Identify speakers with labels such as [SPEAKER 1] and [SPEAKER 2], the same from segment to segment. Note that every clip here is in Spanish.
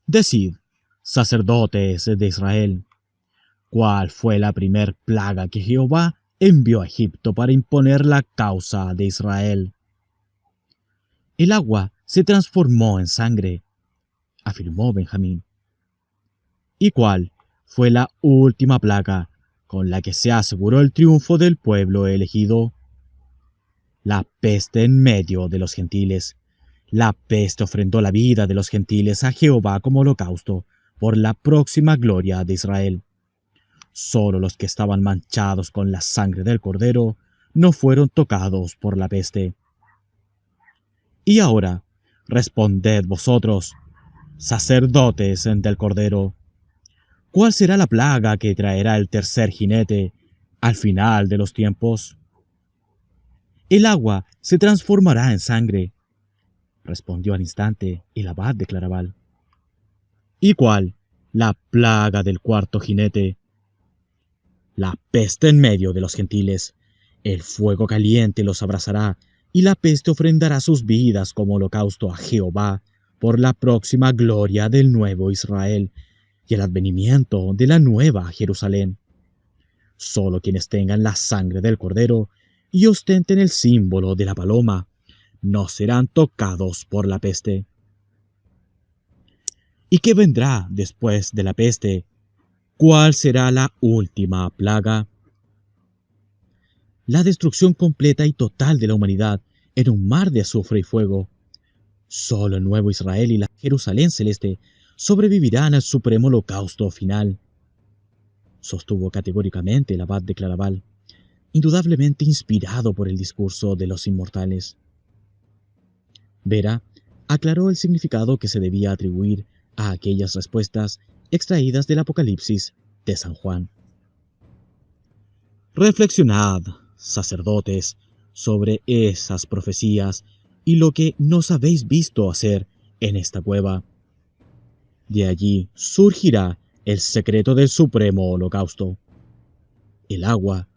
[SPEAKER 1] Decid, sacerdotes de Israel, ¿cuál fue la primer plaga que Jehová envió a Egipto para imponer la causa de Israel? El agua se transformó en sangre, afirmó Benjamín. ¿Y cuál fue la última plaga con la que se aseguró el triunfo del pueblo elegido? La peste en medio de los gentiles. La peste ofrendó la vida de los gentiles a Jehová como holocausto por la próxima gloria de Israel. Solo los que estaban manchados con la sangre del cordero no fueron tocados por la peste. Y ahora, responded vosotros, sacerdotes del cordero, ¿cuál será la plaga que traerá el tercer jinete al final de los tiempos? El agua se transformará en sangre, respondió al instante el abad de Claraval. ¿Y cuál? La plaga del cuarto jinete. La peste en medio de los gentiles. El fuego caliente los abrazará, y la peste ofrendará sus vidas como holocausto a Jehová por la próxima gloria del nuevo Israel y el advenimiento de la nueva Jerusalén. Solo quienes tengan la sangre del cordero y ostenten el símbolo de la paloma no serán tocados por la peste. ¿Y qué vendrá después de la peste? ¿Cuál será la última plaga? La destrucción completa y total de la humanidad en un mar de azufre y fuego. Solo el nuevo Israel y la Jerusalén celeste sobrevivirán al supremo holocausto final, sostuvo categóricamente el abad de Claraval, indudablemente inspirado por el discurso de los inmortales. Vera aclaró el significado que se debía atribuir a aquellas respuestas extraídas del Apocalipsis de San Juan. Reflexionad, sacerdotes, sobre esas profecías y lo que nos habéis visto hacer en esta cueva. De allí surgirá el secreto del supremo holocausto. El agua,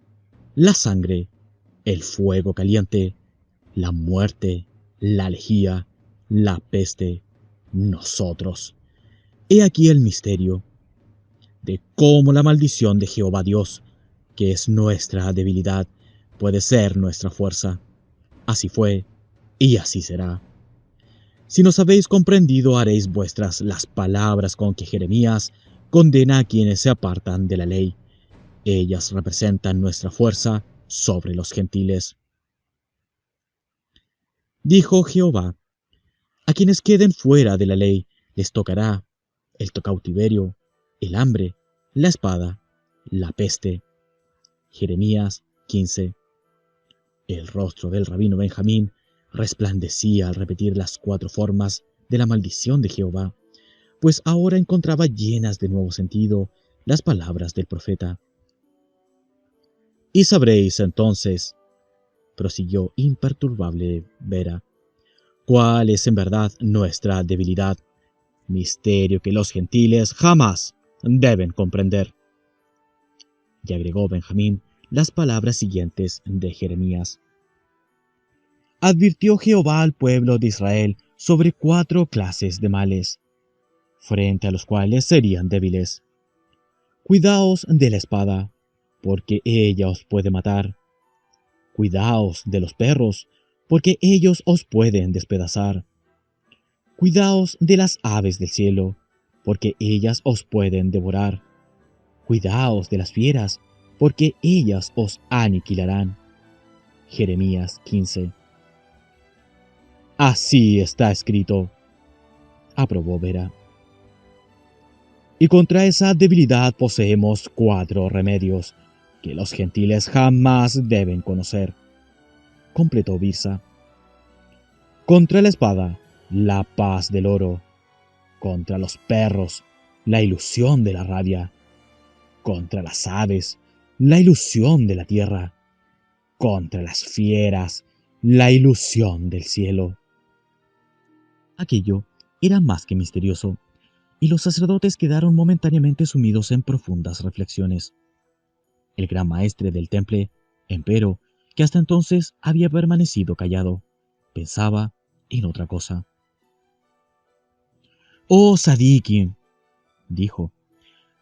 [SPEAKER 1] la sangre, el fuego caliente, la muerte, la lejía, la peste, nosotros. He aquí el misterio de cómo la maldición de Jehová Dios, que es nuestra debilidad, puede ser nuestra fuerza. Así fue, y así será. Si nos habéis comprendido, haréis vuestras las palabras con que Jeremías condena a quienes se apartan de la ley. Ellas representan nuestra fuerza sobre los gentiles. Dijo Jehová, a quienes queden fuera de la ley les tocará el cautiverio, el hambre, la espada, la peste. Jeremías 15. El rostro del rabino Benjamín resplandecía al repetir las 4 formas de la maldición de Jehová, pues ahora encontraba llenas de nuevo sentido las palabras del profeta. Y sabréis entonces, prosiguió imperturbable Vera, cuál es en verdad nuestra debilidad, misterio que los gentiles jamás deben comprender. Y agregó Benjamín las palabras siguientes de Jeremías. Advirtió Jehová al pueblo de Israel sobre 4 clases de males, frente a los cuales serían débiles. Cuidaos de la espada, porque ella os puede matar. Cuidaos de los perros, porque ellos os pueden despedazar. Cuidaos de las aves del cielo, porque ellas os pueden devorar. Cuidaos de las fieras, porque ellas os aniquilarán. Jeremías 15. Así está escrito, aprobó Vera. Y contra esa debilidad poseemos 4 remedios que los gentiles jamás deben conocer, completó Birsa. Contra la espada, la paz del oro. Contra los perros, la ilusión de la rabia. Contra las aves, la ilusión de la tierra. Contra las fieras, la ilusión del cielo. Aquello era más que misterioso, y los sacerdotes quedaron momentáneamente sumidos en profundas reflexiones. El gran maestre del temple, empero, que hasta entonces había permanecido callado, pensaba en otra cosa. Oh Sadiki, dijo,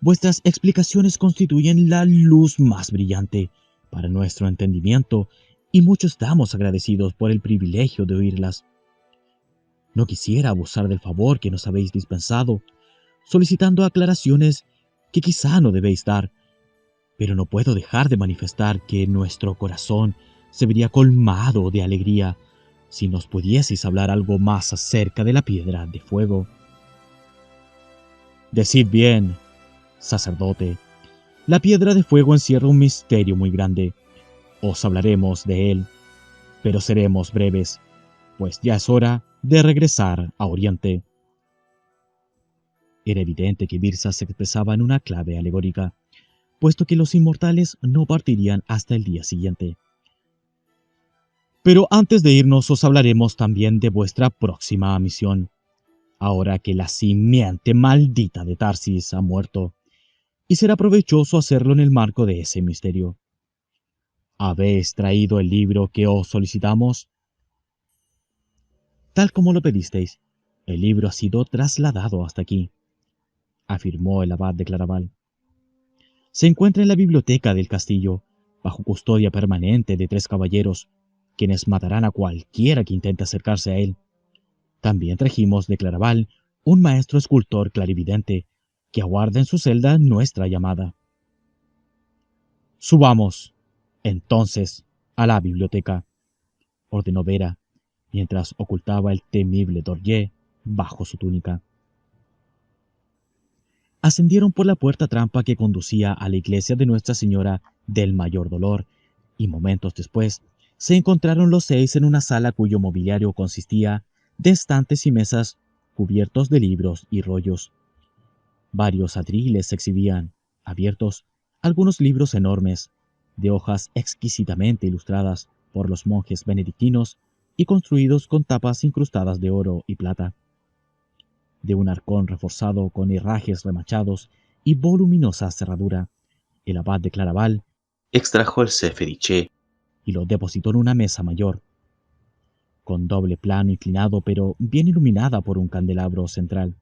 [SPEAKER 1] vuestras explicaciones constituyen la luz más brillante para nuestro entendimiento y mucho estamos agradecidos por el privilegio de oírlas. No quisiera abusar del favor que nos habéis dispensado, solicitando aclaraciones que quizá no debéis dar, pero no puedo dejar de manifestar que nuestro corazón se vería colmado de alegría si nos pudieseis hablar algo más acerca de la piedra de fuego. Decid bien, sacerdote, la piedra de fuego encierra un misterio muy grande. Os hablaremos de él, pero seremos breves, pues ya es hora de regresar a Oriente. Era evidente que Birsa se expresaba en una clave alegórica, puesto que los inmortales no partirían hasta el día siguiente. Pero antes de irnos os hablaremos también de vuestra próxima misión, ahora que la simiente maldita de Tarsis ha muerto, y será provechoso hacerlo en el marco de ese misterio. ¿Habéis traído el libro que os solicitamos? Tal como lo pedisteis, el libro ha sido trasladado hasta aquí, afirmó el abad de Claraval. Se encuentra en la biblioteca del castillo, bajo custodia permanente de 3 caballeros, quienes matarán a cualquiera que intente acercarse a él. También trajimos de Claraval un maestro escultor clarividente, que aguarda en su celda nuestra llamada. Subamos, entonces, a la biblioteca, ordenó Vera, mientras ocultaba el temible Dorje bajo su túnica. Ascendieron por la puerta trampa que conducía a la iglesia de Nuestra Señora del Mayor Dolor, y momentos después se encontraron los 6 en una sala cuyo mobiliario consistía de estantes y mesas cubiertos de libros y rollos. Varios atriles se exhibían, abiertos, algunos libros enormes, de hojas exquisitamente ilustradas por los monjes benedictinos y construidos con tapas incrustadas de oro y plata. De un arcón reforzado con herrajes remachados y voluminosa cerradura, el abad de Claraval extrajo el Seferiché y lo depositó en una mesa mayor, con doble plano inclinado pero bien iluminada por un candelabro central.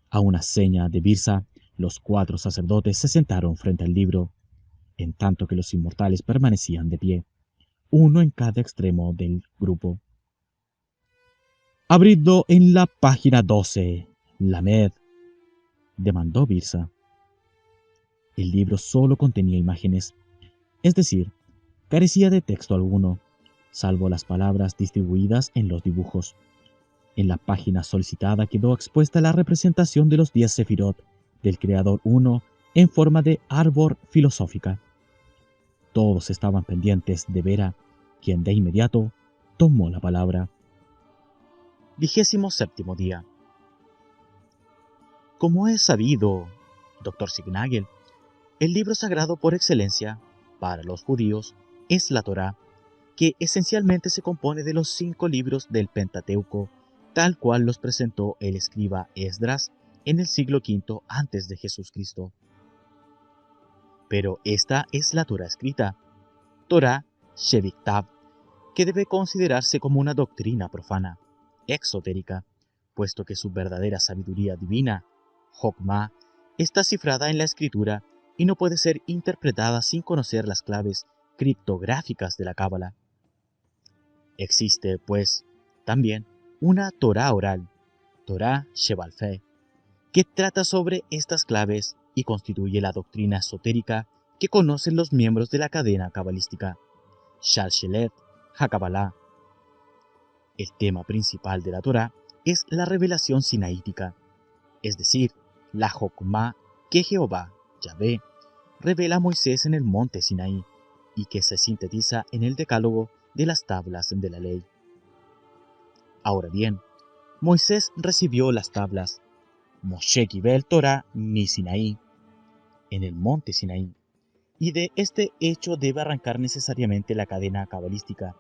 [SPEAKER 1] A una seña de Birsa, los 4 sacerdotes se sentaron frente al libro, en tanto que los inmortales permanecían de pie, uno en cada extremo del grupo. Abridlo en la página 12, Lamed, demandó Birsa. El libro solo contenía imágenes, es decir, carecía de texto alguno, salvo las palabras distribuidas en los dibujos. En la página solicitada quedó expuesta la representación de los 10 sefirot del Creador Uno en forma de árbol filosófica. Todos estaban pendientes de Vera, quien de inmediato tomó la palabra. 27º día. Como es sabido, Dr. Signagel, el libro sagrado por excelencia para los judíos es la Torá, que esencialmente se compone de los 5 libros del Pentateuco, tal cual los presentó el escriba Esdras en el siglo V antes de Jesucristo. Pero esta es la Torá escrita, Torá Sheviktav, que debe considerarse como una doctrina profana, exotérica, puesto que su verdadera sabiduría divina, Jokmah, está cifrada en la escritura y no puede ser interpretada sin conocer las claves criptográficas de la Cábala. Existe, pues, también una Torá oral, Torá Shebalfé, que trata sobre estas claves y constituye la doctrina esotérica que conocen los miembros de la cadena cabalística, Shalshelet HaKabalah. El tema principal de la Torá es la revelación sinaítica, es decir, la Jokmah que Jehová, Yahvé, revela a Moisés en el monte Sinaí y que se sintetiza en el decálogo de las tablas de la ley. Ahora bien, Moisés recibió las tablas, Moshe Kibel Torah mi Sinaí, en el monte Sinaí, y de este hecho debe arrancar necesariamente la cadena cabalística,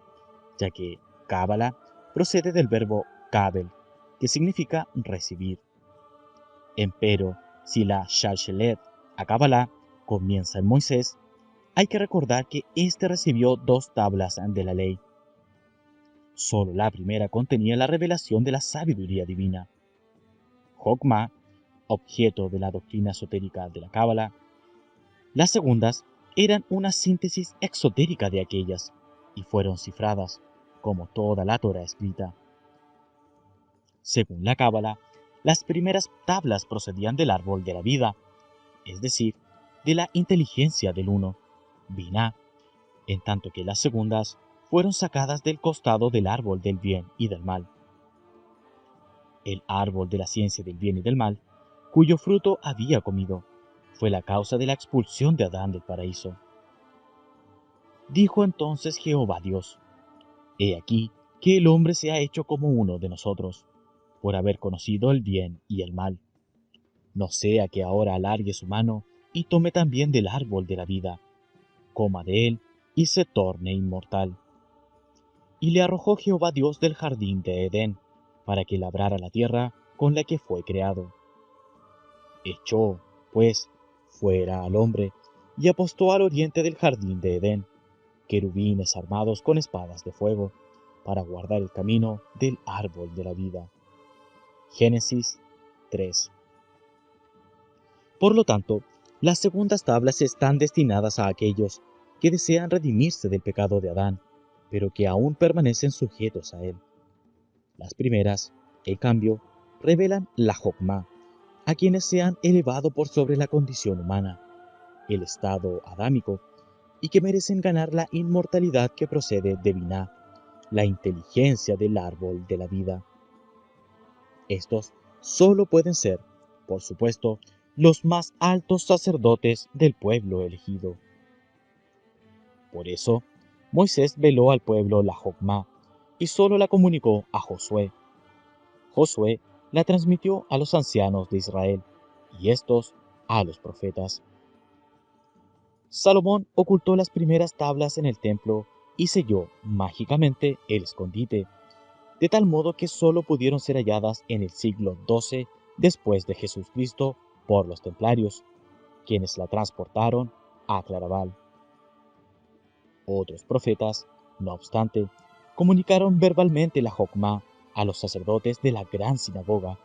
[SPEAKER 1] ya que Cábala procede del verbo Kabel, que significa recibir. Empero, si la Shalshelet a Cábala comienza en Moisés, hay que recordar que éste recibió 2 tablas de la ley. Solo la primera contenía la revelación de la sabiduría divina. Jokma, objeto de la doctrina esotérica de la Cábala. Las segundas eran una síntesis exotérica de aquellas y fueron cifradas, como toda la Torá escrita. Según la Cábala, las primeras tablas procedían del árbol de la vida, es decir, de la inteligencia del uno, Binah, en tanto que las segundas fueron sacadas del costado del árbol del bien y del mal. El árbol de la ciencia del bien y del mal, cuyo fruto había comido, fue la causa de la expulsión de Adán del paraíso. Dijo entonces Jehová Dios: He aquí que el hombre se ha hecho como uno de nosotros, por haber conocido el bien y el mal. No sea que ahora alargue su mano y tome también del árbol de la vida, coma de él y se torne inmortal. Y le arrojó Jehová Dios del jardín de Edén, para que labrara la tierra con la que fue creado. Echó, pues, fuera al hombre, y apostó al oriente del jardín de Edén, querubines armados con espadas de fuego, para guardar el camino del árbol de la vida. Génesis 3. Por lo tanto, las segundas tablas están destinadas a aquellos que desean redimirse del pecado de Adán, pero que aún permanecen sujetos a él. Las primeras, en cambio, revelan la Jokma, a quienes se han elevado por sobre la condición humana, el estado adámico, y que merecen ganar la inmortalidad que procede de Binah, la inteligencia del árbol de la vida. Estos solo pueden ser, por supuesto, los más altos sacerdotes del pueblo elegido. Por eso, Moisés veló al pueblo la Jokma y solo la comunicó a Josué. Josué la transmitió a los ancianos de Israel y estos a los profetas. Salomón ocultó las primeras tablas en el templo y selló mágicamente el escondite, de tal modo que solo pudieron ser halladas en el siglo XII después de Jesucristo por los templarios, quienes la transportaron a Claraval. Otros profetas, no obstante, comunicaron verbalmente la Jokma a los sacerdotes de la gran sinagoga,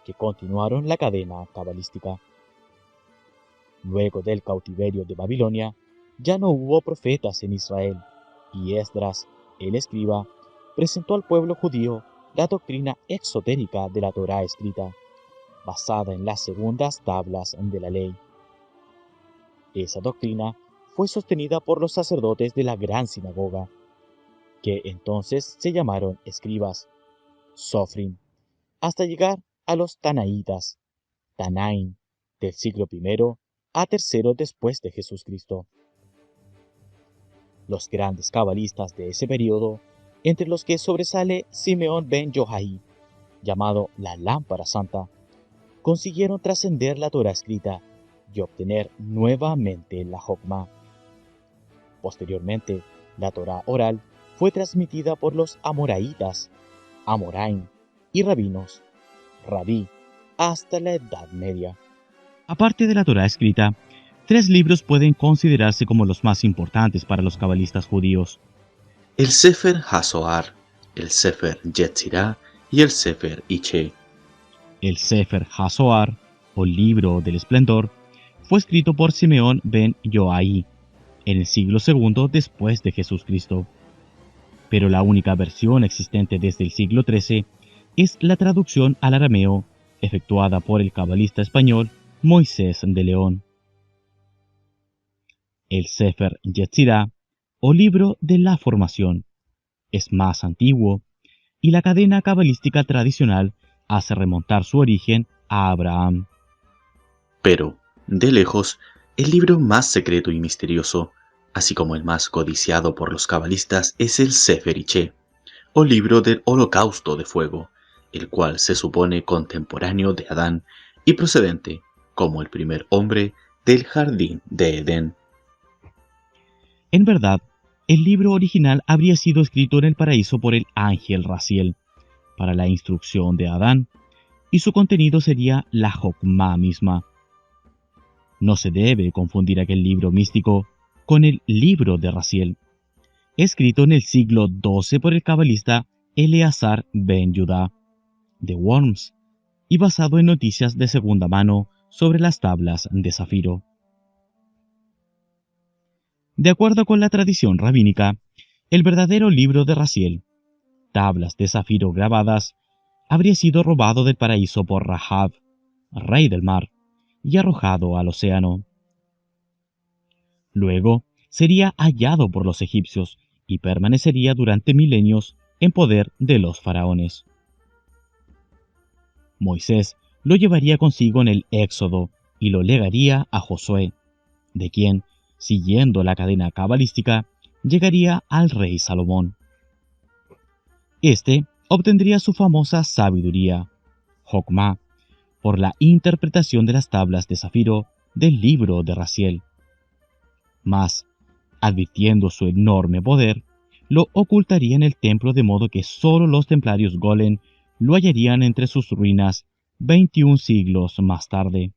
[SPEAKER 1] que continuaron la cadena cabalística. Luego del cautiverio de Babilonia, ya no hubo profetas en Israel, y Esdras, el escriba, presentó al pueblo judío la doctrina exotérica de la Torá escrita, basada en las segundas tablas de la ley. Esa doctrina fue sostenida por los sacerdotes de la gran sinagoga, que entonces se llamaron escribas, Sofrim, hasta llegar a los Tanaítas, Tanaim, del siglo I a III después de Jesucristo. Los grandes cabalistas de ese periodo, entre los que sobresale Simeón ben Yohai, llamado la Lámpara Santa, consiguieron trascender la Torá escrita y obtener nuevamente la Jokma. Posteriormente, la Torá oral fue transmitida por los amoraítas, Amoraim y rabinos, Rabí, hasta la Edad Media. Aparte de la Torá escrita, 3 libros pueden considerarse como los más importantes para los cabalistas judíos:
[SPEAKER 2] el Sefer HaZohar, el Sefer Yetzirah y el Sefer Iché.
[SPEAKER 1] El Sefer HaZohar, o Libro del Esplendor, fue escrito por Simeón ben Yohai en el siglo II después de Jesucristo. Pero la única versión existente desde el siglo XIII es la traducción al arameo efectuada por el cabalista español Moisés de León. El Sefer Yetzirah, o Libro de la Formación, es más antiguo, y la cadena cabalística tradicional hace remontar su origen a Abraham.
[SPEAKER 2] Pero, de lejos, el libro más secreto y misterioso, así como el más codiciado por los cabalistas, es el Sefer Iché, o libro del holocausto de fuego, el cual se supone contemporáneo de Adán y procedente, como el primer hombre, del jardín de Edén.
[SPEAKER 1] En verdad, el libro original habría sido escrito en el paraíso por el ángel Raziel, para la instrucción de Adán, y su contenido sería la Jokma misma. No se debe confundir aquel libro místico con el libro de Raziel, escrito en el siglo XII por el cabalista Eleazar ben Judá de Worms, y basado en noticias de segunda mano sobre las tablas de zafiro. De acuerdo con la tradición rabínica, el verdadero libro de Raziel, tablas de zafiro grabadas, habría sido robado del paraíso por Rahab, rey del mar, y arrojado al océano. Luego sería hallado por los egipcios y permanecería durante milenios en poder de los faraones. Moisés lo llevaría consigo en el Éxodo y lo legaría a Josué, de quien, siguiendo la cadena cabalística, llegaría al rey Salomón. Este obtendría su famosa sabiduría, Jokmá, por la interpretación de las tablas de zafiro del libro de Raziel. Mas, advirtiendo su enorme poder, lo ocultaría en el templo de modo que sólo los templarios Golem lo hallarían entre sus ruinas 21 siglos más tarde.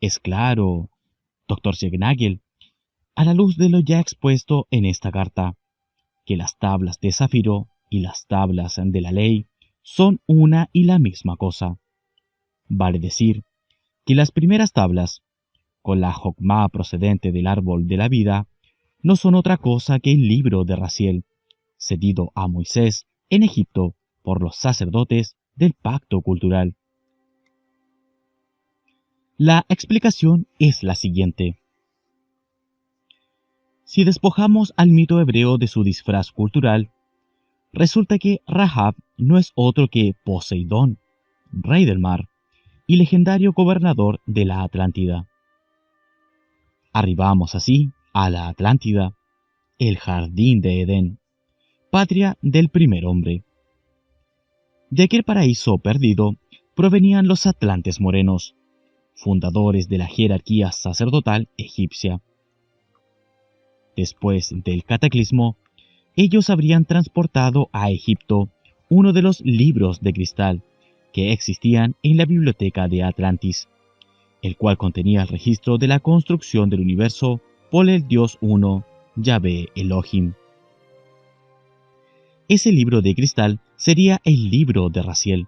[SPEAKER 1] Es claro, Dr. Siegel, a la luz de lo ya expuesto en esta carta, que las tablas de zafiro y las tablas de la ley son una y la misma cosa. Vale decir que las primeras tablas, con la Jokmá procedente del árbol de la vida, no son otra cosa que el libro de Raziel, cedido a Moisés en Egipto por los sacerdotes del pacto cultural. La explicación es la siguiente. Si despojamos al mito hebreo de su disfraz cultural, resulta que Rahab no es otro que Poseidón, rey del mar y legendario gobernador de la Atlántida. Arribamos así a la Atlántida, el jardín de Edén, patria del primer hombre. De aquel paraíso perdido provenían los atlantes morenos, fundadores de la jerarquía sacerdotal egipcia. Después del cataclismo, ellos habrían transportado a Egipto uno de los libros de cristal que existían en la biblioteca de Atlantis, el cual contenía el registro de la construcción del universo por el Dios Uno, Yahvé Elohim. Ese libro de cristal sería el libro de Raziel,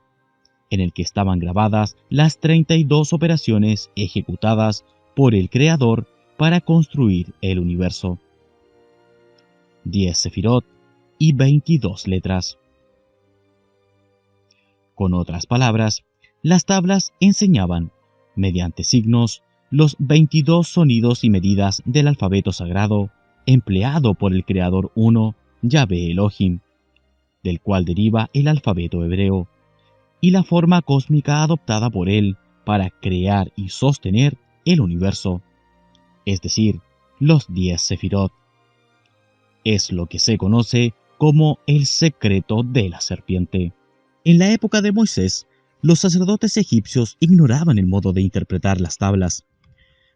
[SPEAKER 1] en el que estaban grabadas las 32 operaciones ejecutadas por el Creador para construir el universo. 10 sefirot y 22 letras. Con otras palabras, las tablas enseñaban, mediante signos, los 22 sonidos y medidas del alfabeto sagrado empleado por el Creador Uno, Yahvé Elohim, del cual deriva el alfabeto hebreo, y la forma cósmica adoptada por él para crear y sostener el universo, es decir, los 10 sefirot. Es lo que se conoce como el secreto de la serpiente. En la época de Moisés, los sacerdotes egipcios ignoraban el modo de interpretar las tablas,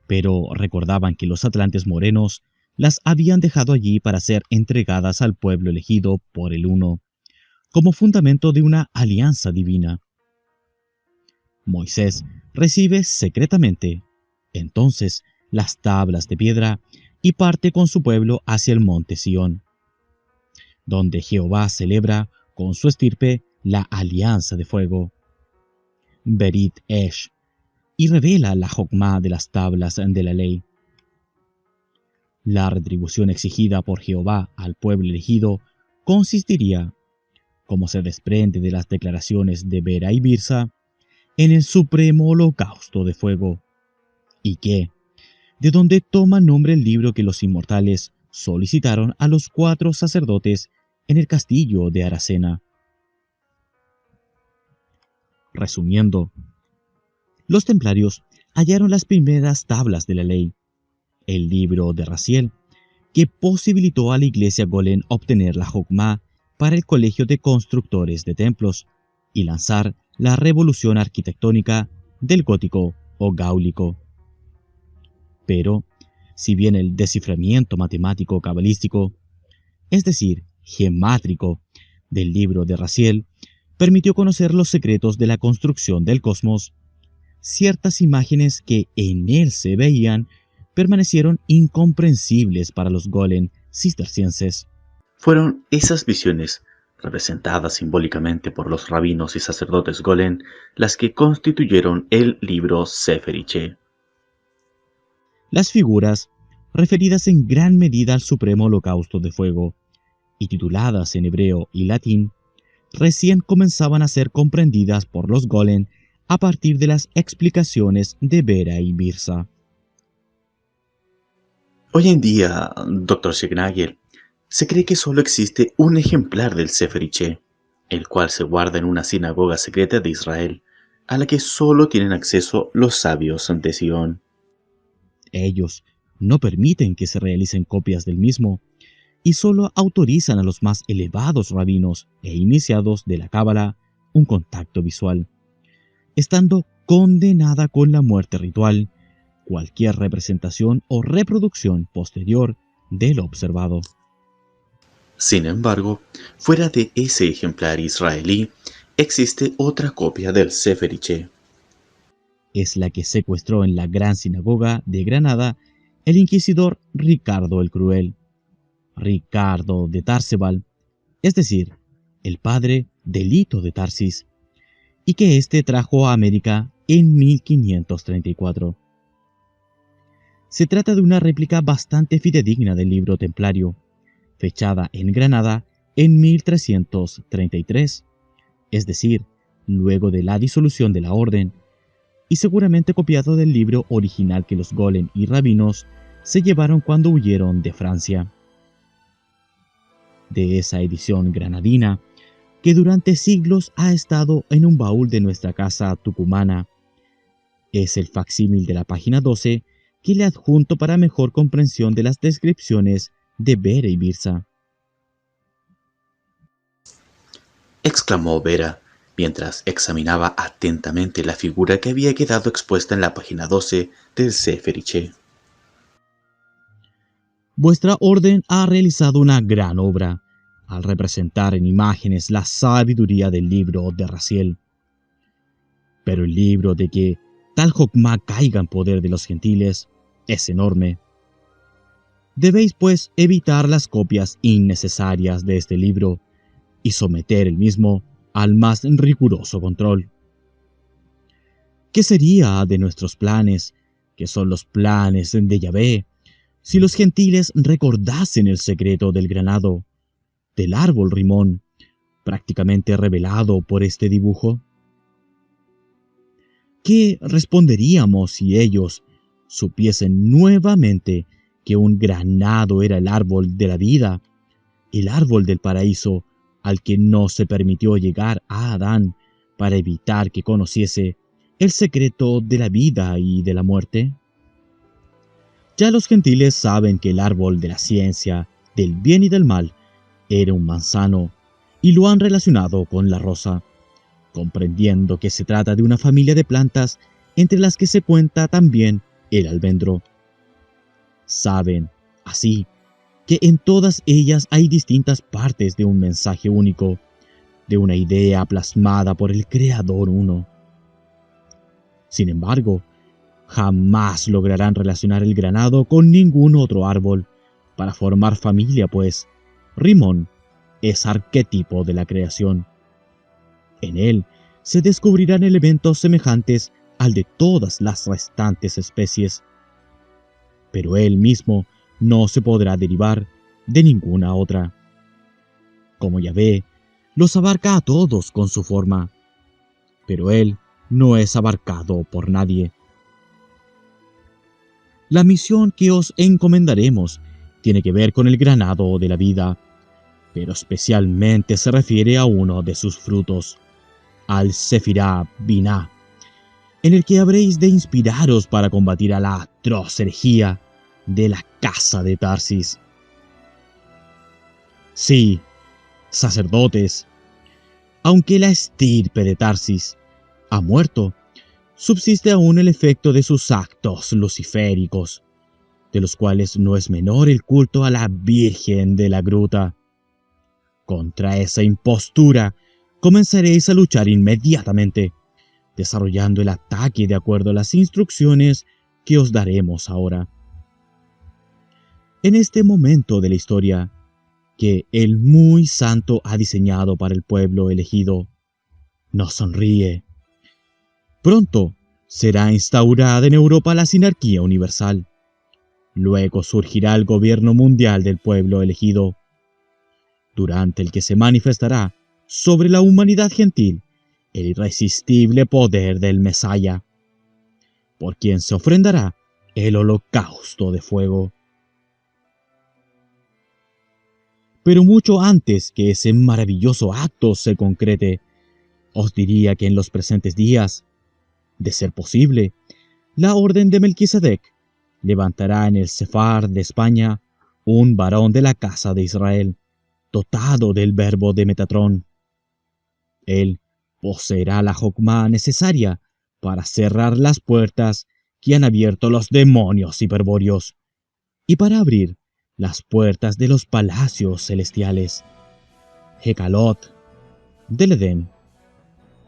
[SPEAKER 1] pero recordaban que los atlantes morenos las habían dejado allí para ser entregadas al pueblo elegido por el Uno, como fundamento de una alianza divina. Moisés recibe secretamente, entonces, las tablas de piedra y parte con su pueblo hacia el monte Sión, donde Jehová celebra con su estirpe la alianza de fuego, Berit Esh, y revela la Jokmá de las tablas de la ley. La retribución exigida por Jehová al pueblo elegido consistiría, como se desprende de las declaraciones de Bera y Birsa, en el supremo holocausto de fuego, y que, de donde toma nombre el libro que los inmortales solicitaron a los 4 sacerdotes en el castillo de Aracena. Resumiendo, los templarios hallaron las primeras tablas de la ley, el libro de Raziel, que posibilitó a la iglesia Golem obtener la Jokmá para el colegio de constructores de templos y lanzar la revolución arquitectónica del gótico o gáulico. Pero, si bien el desciframiento matemático cabalístico, es decir, gemátrico, del libro de Raziel, permitió conocer los secretos de la construcción del cosmos, ciertas imágenes que en él se veían permanecieron incomprensibles para los Golem cistercienses.
[SPEAKER 2] Fueron esas visiones representadas simbólicamente por los rabinos y sacerdotes golem, las que constituyeron el libro Sefer Iché.
[SPEAKER 1] Las figuras, referidas en gran medida al supremo holocausto de fuego, y tituladas en hebreo y latín, recién comenzaban a ser comprendidas por los golem a partir de las explicaciones de Bera y Birsa.
[SPEAKER 2] Hoy en día, Dr. Signagel, se cree que solo existe un ejemplar del Sefer Iché, el cual se guarda en una sinagoga secreta de Israel, a la que solo tienen acceso los sabios de Sion.
[SPEAKER 1] Ellos no permiten que se realicen copias del mismo y solo autorizan a los más elevados rabinos e iniciados de la Cábala un contacto visual, estando condenada con la muerte ritual cualquier representación o reproducción posterior de lo observado.
[SPEAKER 2] Sin embargo, fuera de ese ejemplar israelí, existe otra copia del Sefer Iché.
[SPEAKER 1] Es la que secuestró en la Gran Sinagoga de Granada el inquisidor Ricardo el Cruel, Ricardo de Tarsebal, es decir, el padre de Lito de Tarsis, y que éste trajo a América en 1534. Se trata de una réplica bastante fidedigna del libro templario, fechada en Granada en 1333, es decir, luego de la disolución de la orden, y seguramente copiado del libro original que los golem y rabinos se llevaron cuando huyeron de Francia. De esa edición granadina, que durante siglos ha estado en un baúl de nuestra casa tucumana, es el facsímil de la página 12 que le adjunto para mejor comprensión de las descripciones de Bera y Birsa.
[SPEAKER 2] Exclamó Vera, mientras examinaba atentamente la figura que había quedado expuesta en la página 12 del Sefer Iché.
[SPEAKER 1] Vuestra orden ha realizado una gran obra al representar en imágenes la sabiduría del libro de Raziel. Pero el libro de que tal Jokmah caiga en poder de los gentiles es enorme. Debéis, pues, evitar las copias innecesarias de este libro y someter el mismo al más riguroso control. ¿Qué sería de nuestros planes, que son los planes de Yahvé, si los gentiles recordasen el secreto del granado, del árbol rimón, prácticamente revelado por este dibujo? ¿Qué responderíamos si ellos supiesen nuevamente que un granado era el árbol de la vida, el árbol del paraíso al que no se permitió llegar a Adán para evitar que conociese el secreto de la vida y de la muerte? Ya los gentiles saben que el árbol de la ciencia, del bien y del mal, era un manzano, y lo han relacionado con la rosa, comprendiendo que se trata de una familia de plantas entre las que se cuenta también el almendro. Saben, así, que en todas ellas hay distintas partes de un mensaje único, de una idea plasmada por el Creador uno. Sin embargo, jamás lograrán relacionar el granado con ningún otro árbol para formar familia, pues Rimón es arquetipo de la creación. En él se descubrirán elementos semejantes al de todas las restantes especies, pero él mismo no se podrá derivar de ninguna otra. Como Yahvé, los abarca a todos con su forma, pero él no es abarcado por nadie. La misión que os encomendaremos tiene que ver con el granado de la vida, pero especialmente se refiere a uno de sus frutos, al Sefirá Biná, en el que habréis de inspiraros para combatir a la atroz herejía de la casa de Tarsis. Sí, sacerdotes, aunque la estirpe de Tarsis ha muerto, subsiste aún el efecto de sus actos luciféricos, de los cuales no es menor el culto a la Virgen de la Gruta. Contra esa impostura comenzaréis a luchar inmediatamente, desarrollando el ataque de acuerdo a las instrucciones que os daremos ahora. En este momento de la historia, que el muy santo ha diseñado para el pueblo elegido, nos sonríe. Pronto será instaurada en Europa la sinarquía universal. Luego surgirá el gobierno mundial del pueblo elegido, durante el que se manifestará sobre la humanidad gentil el irresistible poder del Mesaya, por quien se ofrendará el holocausto de fuego. Pero mucho antes que ese maravilloso acto se concrete, os diría que en los presentes días, de ser posible, la orden de Melquisedec levantará en el Sefard de España un varón de la casa de Israel, dotado del verbo de Metatrón. Él poseerá la jocma necesaria para cerrar las puertas que han abierto los demonios hiperbóreos y para abrir las puertas de los palacios celestiales. Hecalot del Edén,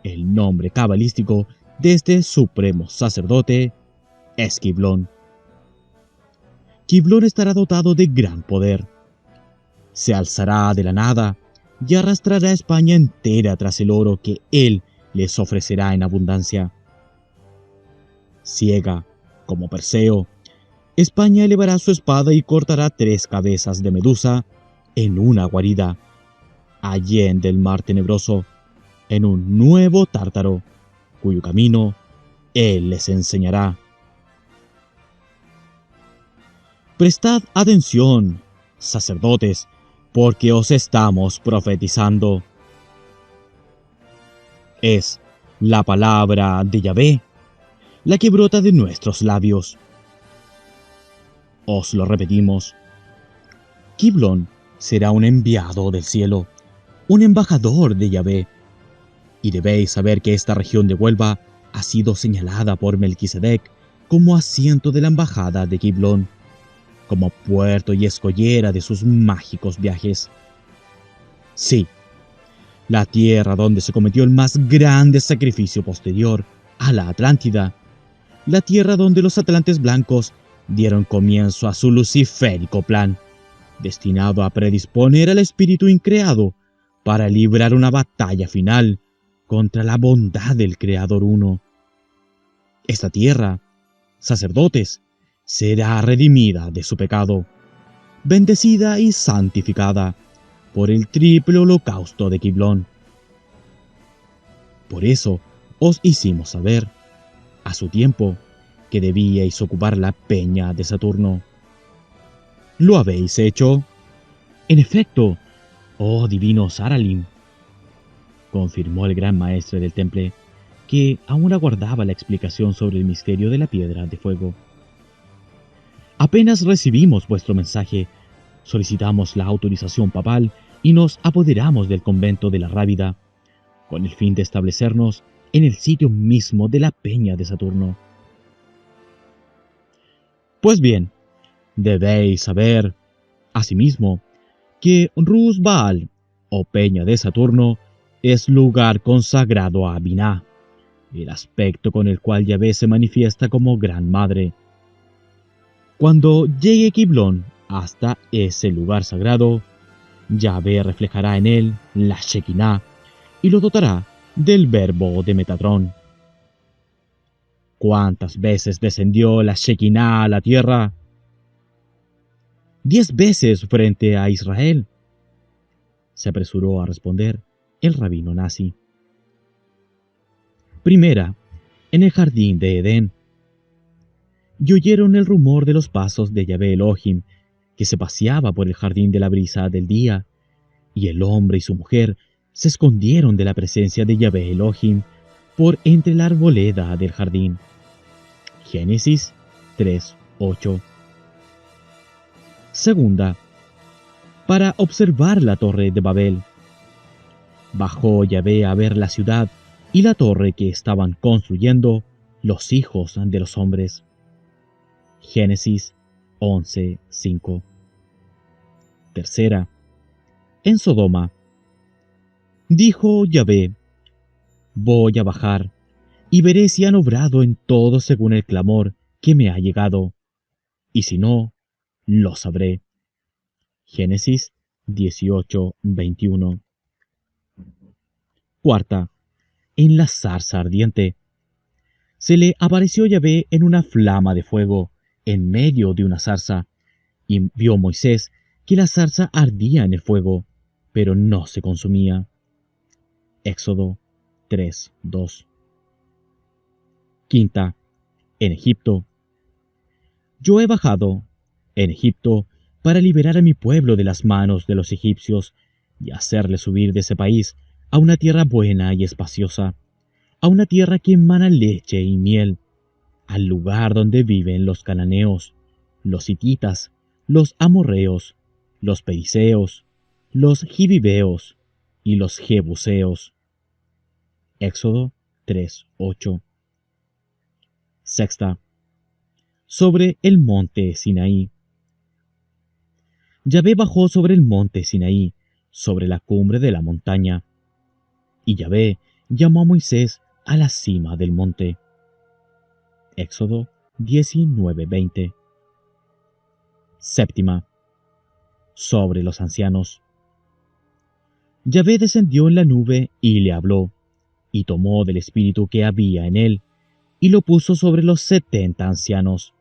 [SPEAKER 1] el nombre cabalístico de este supremo sacerdote, es Quiblón. Quiblón estará dotado de gran poder. Se alzará de la nada y arrastrará a España entera tras el oro que él les ofrecerá en abundancia. Ciega como Perseo, España elevará su espada y cortará 3 cabezas de Medusa en una guarida, allende el mar tenebroso, en un nuevo Tártaro, cuyo camino él les enseñará. Prestad atención, sacerdotes, porque os estamos profetizando. Es la palabra de Yahvé, la que brota de nuestros labios. Os lo repetimos. Quiblón será un enviado del cielo, un embajador de Yahvé. Y debéis saber que esta región de Huelva ha sido señalada por Melquisedec como asiento de la embajada de Quiblón, como puerto y escollera de sus mágicos viajes. Sí, la tierra donde se cometió el más grande sacrificio posterior a la Atlántida, la tierra donde los atlantes blancos dieron comienzo a su luciférico plan, destinado a predisponer al espíritu increado para librar una batalla final contra la bondad del Creador Uno. Esta tierra, sacerdotes, será redimida de su pecado, bendecida y santificada por el triple holocausto de Quiblón. Por eso os hicimos saber, a su tiempo, que debíais ocupar la peña de Saturno. ¿Lo habéis hecho? En efecto, oh divino Saralim, confirmó el gran maestre del temple, que aún aguardaba la explicación sobre el misterio de la piedra de fuego. Apenas recibimos vuestro mensaje, solicitamos la autorización papal y nos apoderamos del convento de la Rábida, con el fin de establecernos en el sitio mismo de la peña de Saturno. Pues bien, debéis saber, asimismo, que Rus Baal, o peña de Saturno, es lugar consagrado a Binah, el aspecto con el cual Yahvé se manifiesta como Gran Madre. Cuando llegue Quiblón hasta ese lugar sagrado, Yahvé reflejará en él la Shekinah y lo dotará del verbo de Metatrón. ¿Cuántas veces descendió la Shekinah a la tierra? 10 veces frente a Israel, se apresuró a responder el rabino nazi. Primera, en el jardín de Edén. Y oyeron el rumor de los pasos de Yahvé Elohim, que se paseaba por el jardín de la brisa del día, y el hombre y su mujer se escondieron de la presencia de Yahvé Elohim por entre la arboleda del jardín. Génesis 3:8. Segunda, para observar la torre de Babel. Bajó Yahvé a ver la ciudad y la torre que estaban construyendo los hijos de los hombres. Génesis 11:5. Tercera, en Sodoma. Dijo Yahvé: voy a bajar y veré si han obrado en todo según el clamor que me ha llegado, y si no, lo sabré. Génesis 18:21. Cuarta, en la zarza ardiente. Se le apareció Yahvé en una flama de fuego, en medio de una zarza, y vio Moisés que la zarza ardía en el fuego, pero no se consumía. Éxodo 3:2. Quinta, en Egipto. Yo he bajado en Egipto para liberar a mi pueblo de las manos de los egipcios y hacerle subir de ese país a una tierra buena y espaciosa, a una tierra que emana leche y miel, al lugar donde viven los cananeos, los hititas, los amorreos, los perizeos, los gibibeos y los jebuseos. Éxodo 3:8. Sexta, sobre el monte Sinaí. Yahvé bajó sobre el monte Sinaí, sobre la cumbre de la montaña, y Yahvé llamó a Moisés a la cima del monte. Éxodo 19:20. Séptima, sobre los ancianos. Yahvé descendió en la nube y le habló, y tomó del espíritu que había en él, y lo puso sobre los 70 ancianos.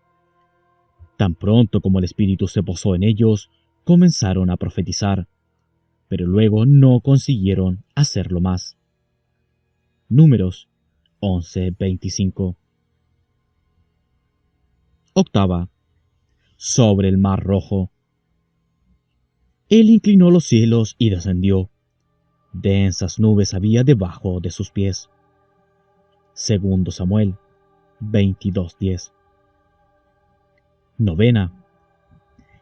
[SPEAKER 1] Tan pronto como el espíritu se posó en ellos, comenzaron a profetizar, pero luego no consiguieron hacerlo más. Números 11:25. Octava, sobre el mar rojo. Él inclinó los cielos y descendió. Densas nubes había debajo de sus pies. Segundo Samuel 22:10. Novena,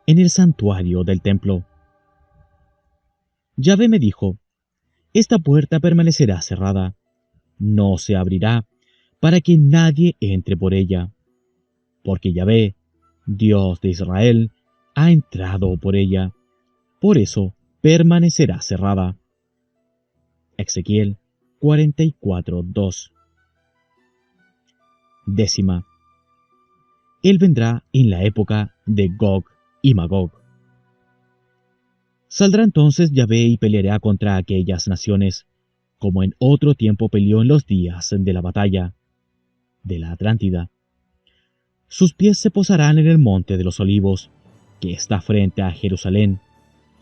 [SPEAKER 1] en el santuario del templo. Yahvé me dijo: esta puerta permanecerá cerrada, no se abrirá para que nadie entre por ella, porque Yahvé, Dios de Israel, ha entrado por ella, por eso permanecerá cerrada. Ezequiel 44:2. Décima, él vendrá en la época de Gog y Magog. Saldrá entonces Yahvé y peleará contra aquellas naciones, como en otro tiempo peleó en los días de la batalla de la Atlántida. Sus pies se posarán en el monte de los olivos, que está frente a Jerusalén,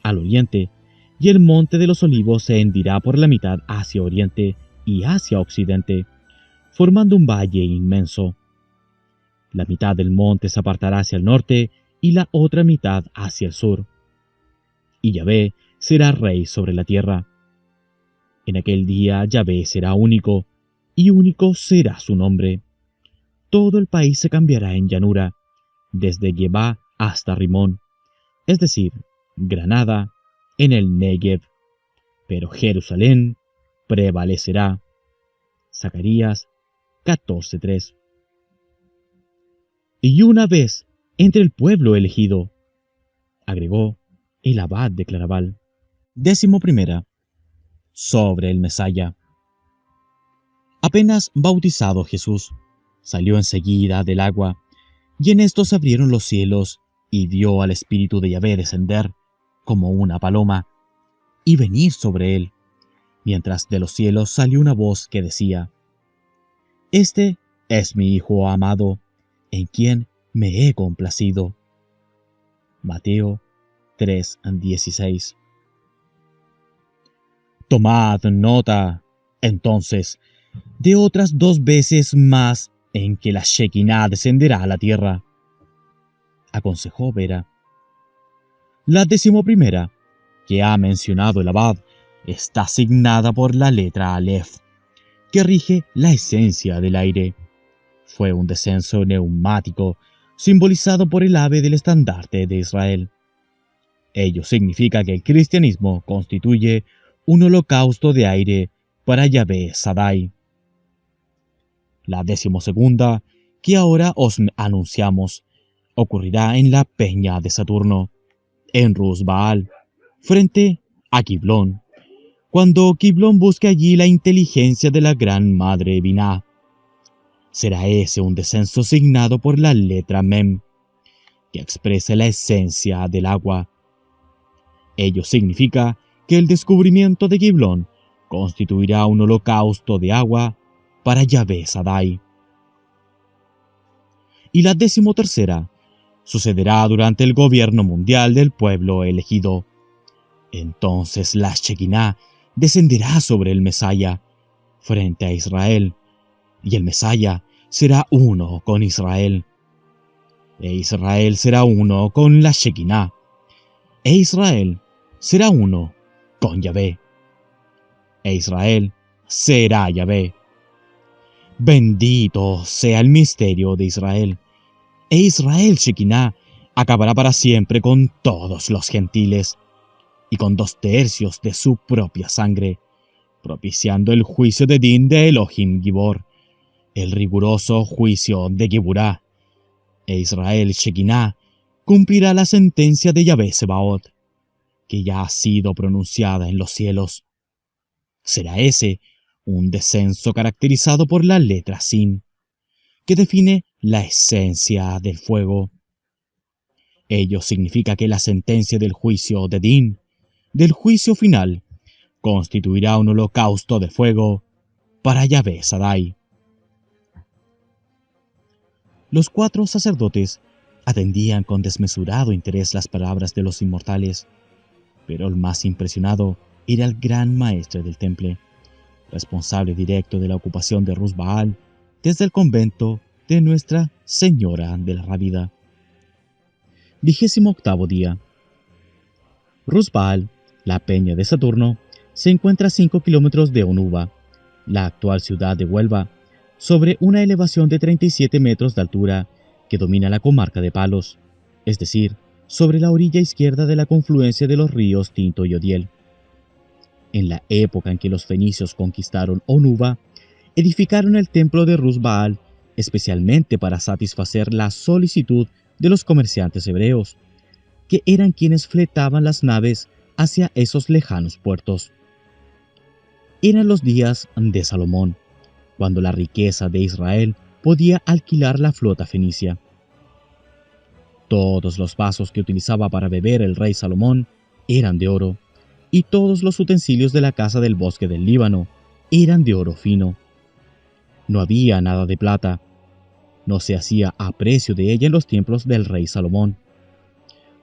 [SPEAKER 1] al oriente, y el monte de los olivos se hendirá por la mitad hacia oriente y hacia occidente, formando un valle inmenso. La mitad del monte se apartará hacia el norte y la otra mitad hacia el sur. Y Yahvé será rey sobre la tierra. En aquel día Yahvé será único, y único será su nombre. Todo el país se cambiará en llanura, desde Gebá hasta Rimón, es decir, Granada, en el Negev, pero Jerusalén prevalecerá. Zacarías 14:3. Y una vez entre el pueblo elegido, agregó el abad de Claraval. 11. Sobre el Mesaya. Apenas bautizado Jesús, salió enseguida del agua, y en esto se abrieron los cielos, y vio al Espíritu de Yahvé descender, como una paloma, y venir sobre él, mientras de los cielos salió una voz que decía: Este es mi Hijo amado, en quien me he complacido. Mateo 3:16. Tomad nota, entonces, de otras 2 veces más en que la Shekinah descenderá a la tierra, aconsejó Vera. La 11ª, que ha mencionado el abad, está asignada por la letra Aleph, que rige la esencia del aire. Fue un descenso neumático, simbolizado por el ave del estandarte de Israel. Ello significa que el cristianismo constituye un holocausto de aire para Yahvé Sadai. La 12ª, que ahora os anunciamos, ocurrirá en la peña de Saturno, en Rusbaal, frente a Kiblón, cuando Kiblón busque allí la inteligencia de la gran madre Binah. Será ese un descenso signado por la letra Mem, que expresa la esencia del agua. Ello significa que el descubrimiento de Giblón constituirá un holocausto de agua para Yahvé Sadai. Y la 13ª sucederá durante el gobierno mundial del pueblo elegido. Entonces la Shekinah descenderá sobre el Mesaya frente a Israel, y el Mesaya será uno con Israel. E Israel será uno con la Shekinah, e Israel será uno con Yahvé. E Israel será Yahvé. Bendito sea el misterio de Israel. E Israel Shekinah acabará para siempre con todos los gentiles, y con 2/3 de su propia sangre, propiciando el juicio de Din de Elohim Gibor, el riguroso juicio de Geburá. E Israel Shekinah cumplirá la sentencia de Yahvé Sebaot, que ya ha sido pronunciada en los cielos. Será ese un descenso caracterizado por la letra Sin, que define la esencia del fuego. Ello significa que la sentencia del juicio de Din, del juicio final, constituirá un holocausto de fuego para Yahvé Sadai. Los 4 sacerdotes atendían con desmesurado interés las palabras de los inmortales, pero el más impresionado era el gran maestre del temple, responsable directo de la ocupación de Rusbaal desde el convento de Nuestra Señora de la Rábida. 28º día. Rusbaal, la peña de Saturno, se encuentra a 5 kilómetros de Onuba, la actual ciudad de Huelva, sobre una elevación de 37 metros de altura que domina la comarca de Palos, es decir, sobre la orilla izquierda de la confluencia de los ríos Tinto y Odiel. En la época en que los fenicios conquistaron Onuba, edificaron el templo de Rusbaal especialmente para satisfacer la solicitud de los comerciantes hebreos, que eran quienes fletaban las naves hacia esos lejanos puertos. Eran los días de Salomón, cuando la riqueza de Israel podía alquilar la flota fenicia. Todos los vasos que utilizaba para beber el rey Salomón eran de oro, y todos los utensilios de la casa del bosque del Líbano eran de oro fino. No había nada de plata. No se hacía aprecio de ella en los tiempos del rey Salomón,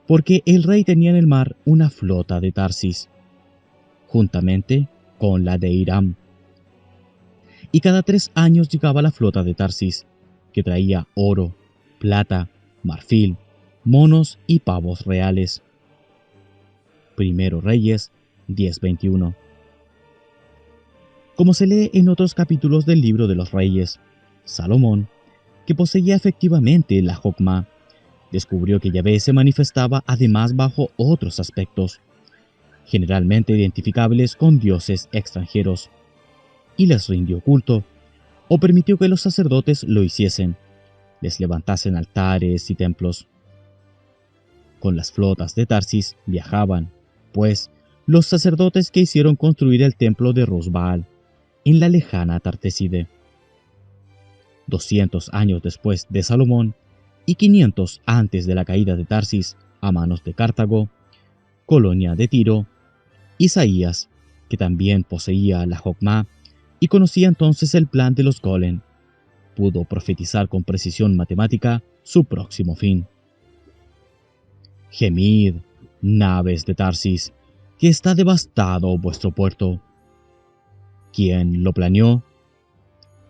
[SPEAKER 1] porque el rey tenía en el mar una flota de Tarsis, juntamente con la de Hiram. Y cada 3 años llegaba la flota de Tarsis, que traía oro, plata, marfil, monos y pavos reales. Primero Reyes 10:21. Como se lee en otros capítulos del libro de los Reyes, Salomón, que poseía efectivamente la Jokma, descubrió que Yahvé se manifestaba además bajo otros aspectos, generalmente identificables con dioses extranjeros, y les rindió culto, o permitió que los sacerdotes lo hiciesen, les levantasen altares y templos. Con las flotas de Tarsis viajaban, pues, los sacerdotes que hicieron construir el templo de Rusbaal en la lejana Tarteside. 200 años después de Salomón y 500 antes de la caída de Tarsis a manos de Cartago, colonia de Tiro, Isaías, que también poseía la Jokma y conocía entonces el plan de los Golem, pudo profetizar con precisión matemática su próximo fin. Gemid, naves de Tarsis, que está devastado vuestro puerto. ¿Quién lo planeó?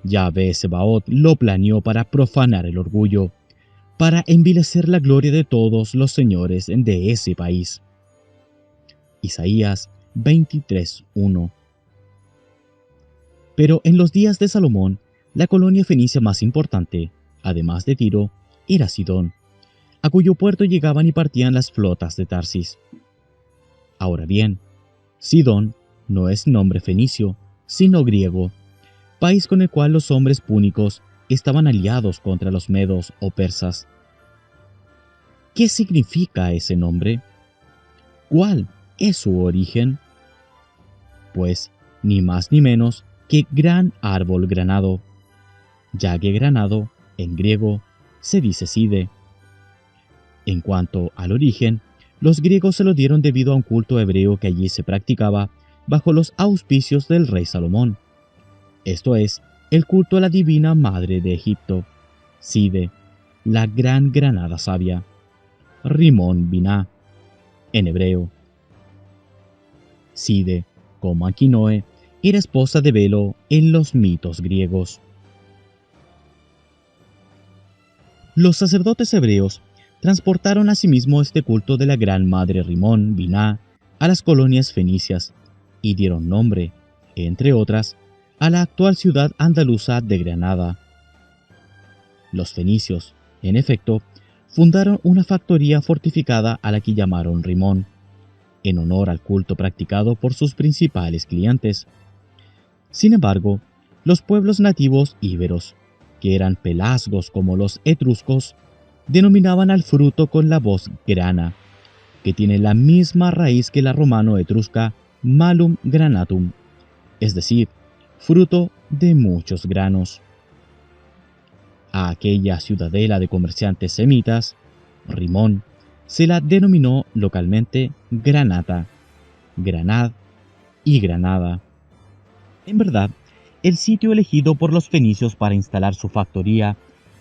[SPEAKER 1] Yahvé Sebaot lo planeó para profanar el orgullo, para envilecer la gloria de todos los señores de ese país. Isaías 23:1. Pero en los días de Salomón, la colonia fenicia más importante, además de Tiro, era Sidón, a cuyo puerto llegaban y partían las flotas de Tarsis. Ahora bien, Sidón no es nombre fenicio, sino griego, país con el cual los hombres púnicos estaban aliados contra los medos o persas. ¿Qué significa ese nombre? ¿Cuál es su origen? Pues ni más ni menos que gran árbol granado, ya que granado, en griego, se dice side. En cuanto al origen, Los griegos se lo dieron debido a un culto hebreo que allí se practicaba bajo los auspicios del rey Salomón. Esto es, el culto a la divina madre de Egipto, Side, la gran granada sabia, Rimón Biná, en hebreo. Side, como Aquinoe, era esposa de Belo en los mitos griegos. Los sacerdotes hebreos transportaron asimismo este culto de la gran madre Rimón Biná a las colonias fenicias y dieron nombre, entre otras, a la actual ciudad andaluza de Granada. Los fenicios, en efecto, fundaron una factoría fortificada a la que llamaron Rimón, en honor al culto practicado por sus principales clientes. Sin embargo, los pueblos nativos íberos, que eran pelasgos como los etruscos, denominaban al fruto con la voz grana, que tiene la misma raíz que la romano-etrusca malum granatum, es decir, fruto de muchos granos. A aquella ciudadela de comerciantes semitas, Rimón, se la denominó localmente Granata, Granad y Granada. En verdad, el sitio elegido por los fenicios para instalar su factoría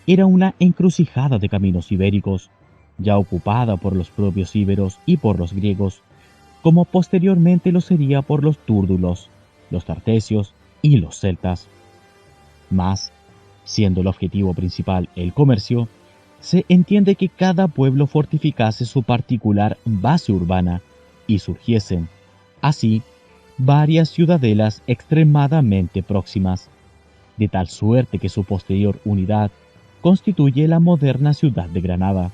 [SPEAKER 1] era una encrucijada de caminos ibéricos, ya ocupada por los propios íberos y por los griegos, como posteriormente lo sería por los túrdulos, los tartesios y los celtas. Mas, siendo el objetivo principal el comercio, se entiende que cada pueblo fortificase su particular base urbana y surgiesen, así, varias ciudadelas extremadamente próximas, de tal suerte que su posterior unidad constituye la moderna ciudad de Granada.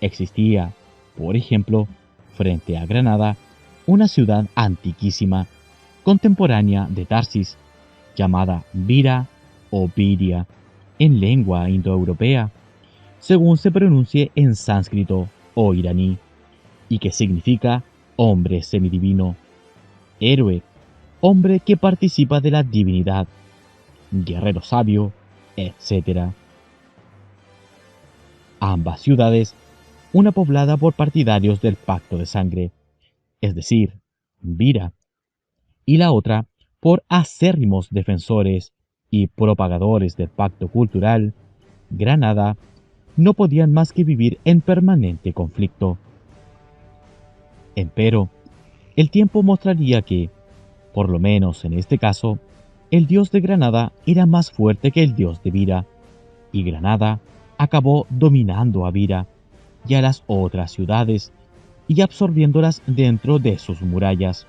[SPEAKER 1] Existía, por ejemplo, frente a Granada, una ciudad antiquísima, contemporánea de Tarsis, llamada Bira o Biria, en lengua indoeuropea, según se pronuncie en sánscrito o iraní, y que significa hombre semidivino, héroe, hombre que participa de la divinidad, guerrero sabio, etc. Ambas ciudades, una poblada por partidarios del pacto de sangre, es decir, Bira, y la otra por acérrimos defensores y propagadores del pacto cultural, Granada, no podían más que vivir en permanente conflicto. Empero, el tiempo mostraría que, por lo menos en este caso, el dios de Granada era más fuerte que el dios de Bira, y Granada acabó dominando a Bira y a las otras ciudades y absorbiéndolas dentro de sus murallas.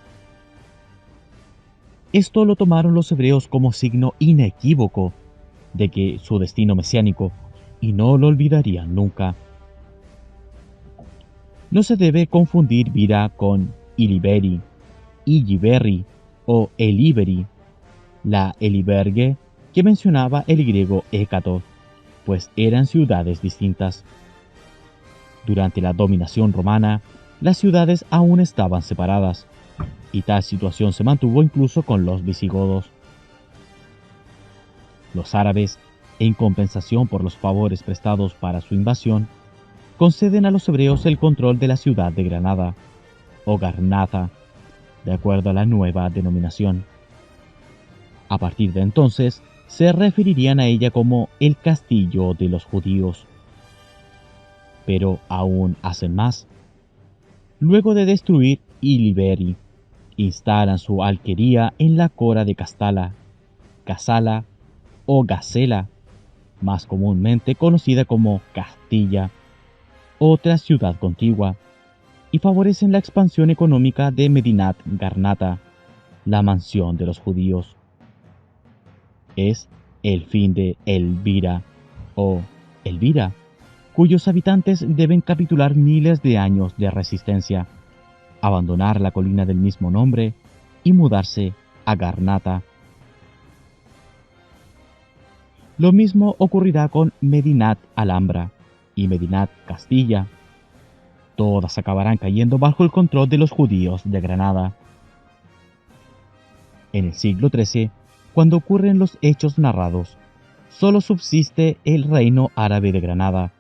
[SPEAKER 1] Esto lo tomaron los hebreos como signo inequívoco de que su destino mesiánico, y no lo olvidarían nunca. No se debe confundir Bira con Iliberi, Illiberri o Eliberi, la Eliberge que mencionaba el griego Hécato, pues eran ciudades distintas. Durante la dominación romana, las ciudades aún estaban separadas, y tal situación se mantuvo incluso con los visigodos. Los árabes, en compensación por los favores prestados para su invasión, conceden a los hebreos el control de la ciudad de Granada, o Garnata, de acuerdo a la nueva denominación. A partir de entonces, se referirían a ella como el castillo de los judíos. Pero aún hacen más. Luego de destruir Iliberi, instalan su alquería en la Cora de Castala, Casala o Gacela, más comúnmente conocida como Castilla, otra ciudad contigua, y favorecen la expansión económica de Medinat Garnata, la mansión de los judíos. Es el fin de Elvira o Elvira, cuyos habitantes deben capitular miles de años de resistencia, abandonar la colina del mismo nombre y mudarse a Garnata. Lo mismo ocurrirá con Medinat Alhambra y Medinat Castilla. Todas acabarán cayendo bajo el control de los judíos de Granada. En el siglo XIII, cuando ocurren los hechos narrados, solo subsiste el reino árabe de Granada,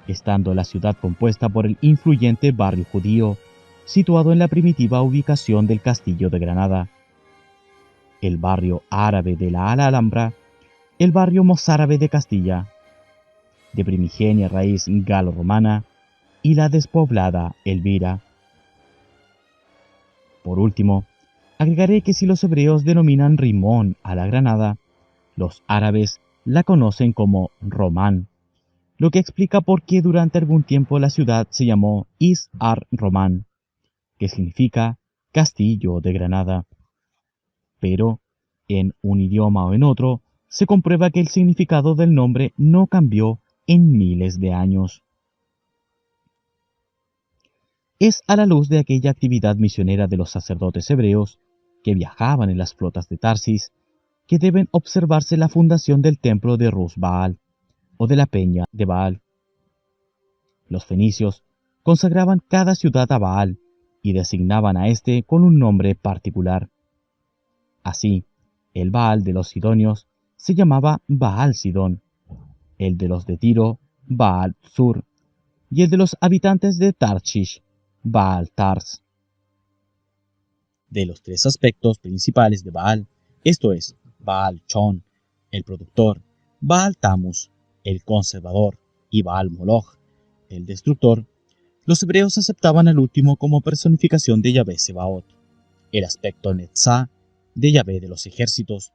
[SPEAKER 1] estando la ciudad compuesta por el influyente barrio judío, situado en la primitiva ubicación del Castillo de Granada, el barrio árabe de la Alhambra, el barrio mozárabe de Castilla, de primigenia raíz galo-romana, y la despoblada Elvira. Por último, agregaré que si los hebreos denominan Rimón a la Granada, los árabes la conocen como Román, lo que explica por qué durante algún tiempo la ciudad se llamó Is ar-Román, que significa Castillo de Granada. Pero, en un idioma o en otro, se comprueba que el significado del nombre no cambió en miles de años. Es a la luz de aquella actividad misionera de los sacerdotes hebreos que viajaban en las flotas de Tarsis que deben observarse la fundación del templo de Rus Baal o de la peña de Baal. Los fenicios consagraban cada ciudad a Baal y designaban a éste con un nombre particular. Así, el Baal de los sidonios se llamaba Baal Sidón, el de los de Tiro, Baal Sur, y el de los habitantes de Tarshish, Baal Tars. De los tres aspectos principales de Baal, esto es, Baal Chon, el productor, Baal Tammuz, el conservador, y Baal Moloch, el destructor, los hebreos aceptaban al último como personificación de Yahvé Sebaot, el aspecto Netzah de Yahvé de los ejércitos,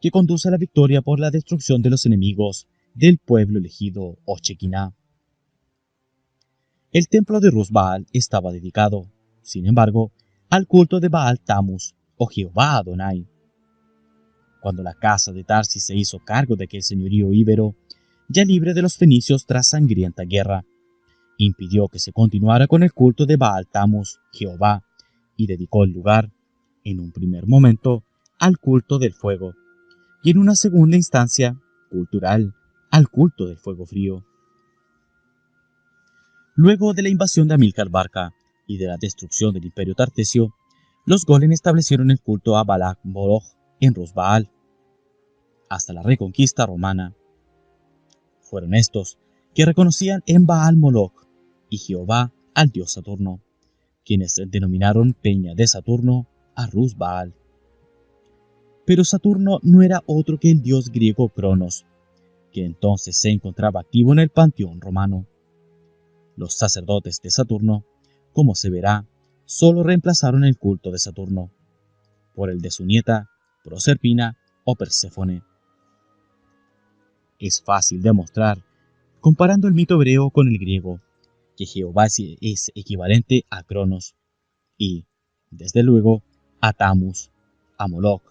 [SPEAKER 1] que conduce a la victoria por la destrucción de los enemigos del pueblo elegido o Shekinah. El templo de Rus Baal estaba dedicado, sin embargo, al culto de Baal Tammuz o Jehová Adonai. Cuando la casa de Tarsis se hizo cargo de aquel señorío íbero, ya libre de los fenicios tras sangrienta guerra, impidió que se continuara con el culto de Baal Tammuz, Jehová, y dedicó el lugar, en un primer momento, al culto del fuego, y en una segunda instancia, cultural, al culto del fuego frío. Luego de la invasión de Amílcar Barca y de la destrucción del imperio tartesio, los golem establecieron el culto a Balak Moloch en Rus Baal, hasta la reconquista romana. Fueron estos que reconocían en Baal Moloch y Jehová al dios Saturno, quienes denominaron Peña de Saturno a Rus Baal. Pero Saturno no era otro que el dios griego Cronos, que entonces se encontraba activo en el panteón romano. Los sacerdotes de Saturno, como se verá, solo reemplazaron el culto de Saturno por el de su nieta, Proserpina o Perséfone. Es fácil demostrar, comparando el mito hebreo con el griego, que Jehová es equivalente a Cronos y, desde luego, a Tammuz, a Moloch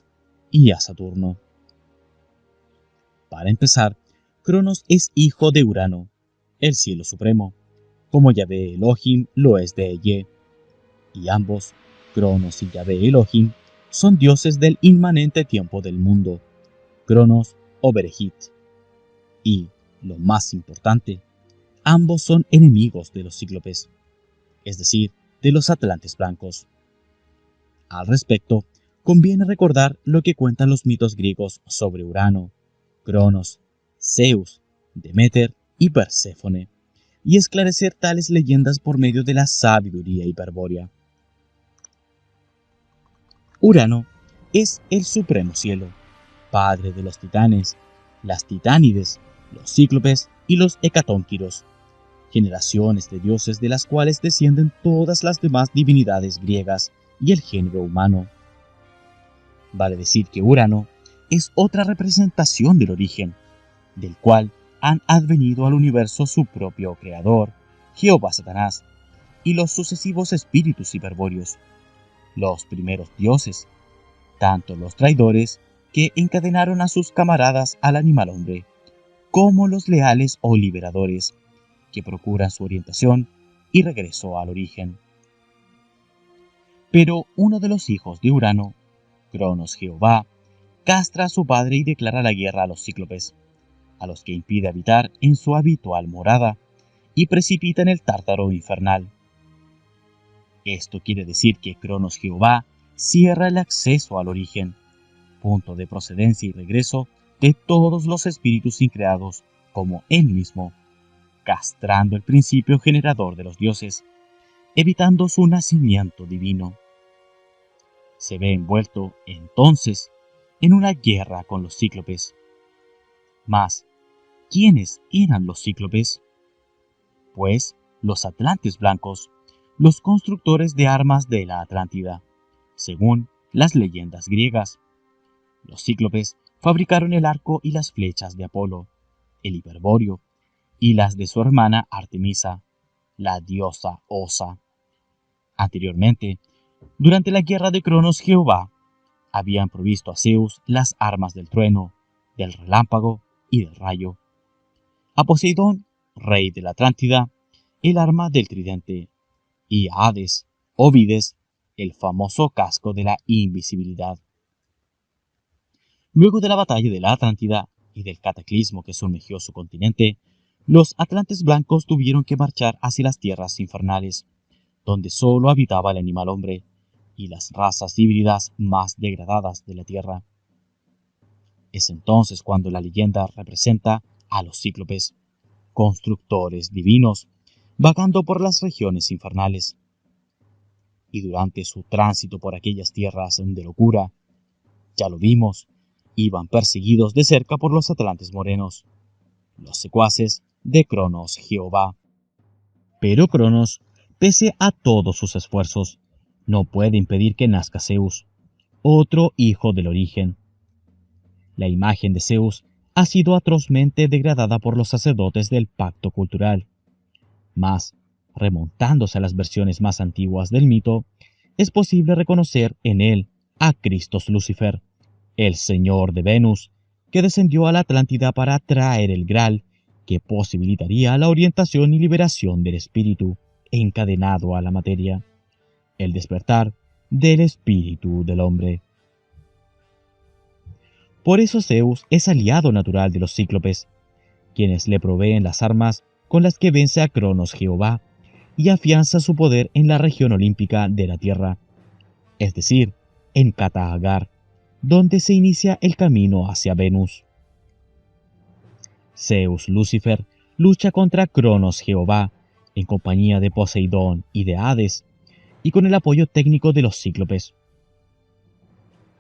[SPEAKER 1] y a Saturno. Para empezar, Cronos es hijo de Urano, el cielo supremo, como Yahvé Elohim lo es de Eye, y ambos, Cronos y Yahvé Elohim, son dioses del inmanente tiempo del mundo, Cronos o Berejit. Y, lo más importante, ambos son enemigos de los cíclopes, es decir, de los atlantes blancos. Al respecto, conviene recordar lo que cuentan los mitos griegos sobre Urano, Cronos, Zeus, Deméter y Perséfone, y esclarecer tales leyendas por medio de la sabiduría hiperbórea. Urano es el supremo cielo, padre de los titanes, las titánides, los cíclopes y los hecatónquiros, generaciones de dioses de las cuales descienden todas las demás divinidades griegas y el género humano. Vale decir que Urano es otra representación del origen, del cual han advenido al universo su propio creador, Jehová Satanás, y los sucesivos espíritus hiperbóreos, los primeros dioses, tanto los traidores que encadenaron a sus camaradas al animal hombre, como los leales o liberadores, que procuran su orientación y regreso al origen. Pero uno de los hijos de Urano, Cronos Jehová, castra a su padre y declara la guerra a los cíclopes, a los que impide habitar en su habitual morada, y precipita en el Tártaro infernal. Esto quiere decir que Cronos Jehová cierra el acceso al origen, punto de procedencia y regreso de todos los espíritus increados como él mismo. castrando el principio generador de los dioses, evitando su nacimiento divino. Se ve envuelto, entonces, en una guerra con los cíclopes. Mas, ¿quiénes eran los cíclopes? Pues los atlantes blancos, los constructores de armas de la Atlántida, según las leyendas griegas. Los cíclopes fabricaron el arco y las flechas de Apolo, el hiperbóreo, y las de su hermana Artemisa, la diosa Osa. Anteriormente, durante la guerra de Cronos Jehová, habían provisto a Zeus las armas del trueno, del relámpago y del rayo. A Poseidón, rey de la Atlántida, el arma del tridente, y a Hades, Óvides, el famoso casco de la invisibilidad. Luego de la batalla de la Atlántida y del cataclismo que sumergió su continente, los atlantes blancos tuvieron que marchar hacia las tierras infernales, donde solo habitaba el animal hombre y las razas híbridas más degradadas de la tierra. Es entonces cuando la leyenda representa a los cíclopes, constructores divinos, vagando por las regiones infernales. Y durante su tránsito por aquellas tierras de locura, ya lo vimos, iban perseguidos de cerca por los atlantes morenos, los secuaces de Cronos Jehová. Pero Cronos, pese a todos sus esfuerzos, no puede impedir que nazca Zeus, otro hijo del origen. La imagen de Zeus ha sido atrozmente degradada por los sacerdotes del pacto cultural. Mas, remontándose a las versiones más antiguas del mito, es posible reconocer en él a Christos Lucifer, el señor de Venus, que descendió a la Atlántida para traer el Graal, que posibilitaría la orientación y liberación del espíritu encadenado a la materia, el despertar del espíritu del hombre. Por eso Zeus es aliado natural de los cíclopes, quienes le proveen las armas con las que vence a Cronos Jehová y afianza su poder en la región olímpica de la Tierra, es decir, en Kata-Agar, donde se inicia el camino hacia Venus. Zeus Lucifer lucha contra Cronos Jehová en compañía de Poseidón y de Hades, y con el apoyo técnico de los cíclopes.